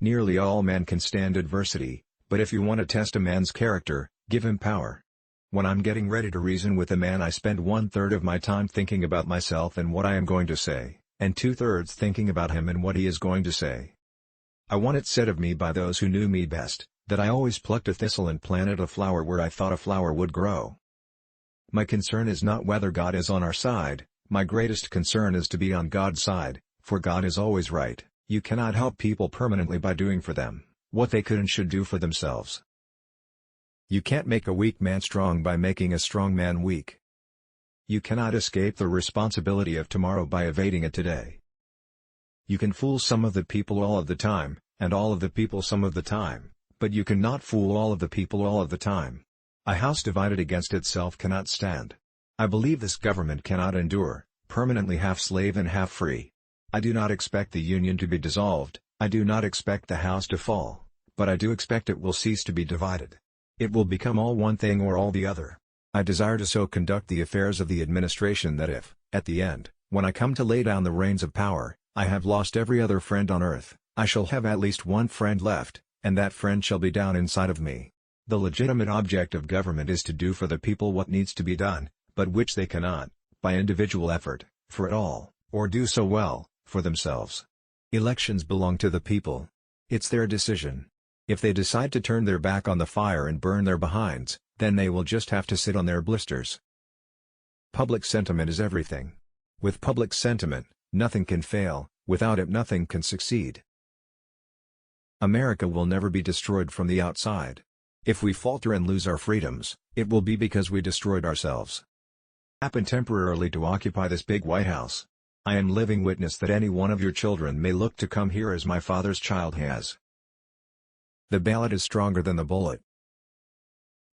Nearly all men can stand adversity, but if you want to test a man's character, give him power. When I'm getting ready to reason with a man, I spend 1/3 of my time thinking about myself and what I am going to say, and 2/3 thinking about him and what he is going to say. I want it said of me by those who knew me best, that I always plucked a thistle and planted a flower where I thought a flower would grow. My concern is not whether God is on our side, my greatest concern is to be on God's side, for God is always right. You cannot help people permanently by doing for them what they could and should do for themselves. You can't make a weak man strong by making a strong man weak. You cannot escape the responsibility of tomorrow by evading it today. You can fool some of the people all of the time, and all of the people some of the time, but you cannot fool all of the people all of the time. A house divided against itself cannot stand. I believe this government cannot endure, permanently half slave and half free. I do not expect the Union to be dissolved, I do not expect the house to fall, but I do expect it will cease to be divided. It will become all one thing or all the other. I desire to so conduct the affairs of the administration that if, at the end, when I come to lay down the reins of power, I have lost every other friend on earth, I shall have at least one friend left, and that friend shall be down inside of me. The legitimate object of government is to do for the people what needs to be done, but which they cannot, by individual effort, for it all, or do so well, for themselves. Elections belong to the people. It's their decision. If they decide to turn their back on the fire and burn their behinds, then they will just have to sit on their blisters. Public sentiment is everything. With public sentiment, nothing can fail, without it nothing can succeed. America will never be destroyed from the outside. If we falter and lose our freedoms, it will be because we destroyed ourselves. Happen temporarily to occupy this big White House. I am living witness that any one of your children may look to come here as my father's child has. The ballot is stronger than the bullet.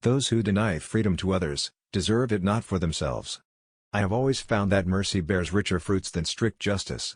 Those who deny freedom to others, deserve it not for themselves. I have always found that mercy bears richer fruits than strict justice.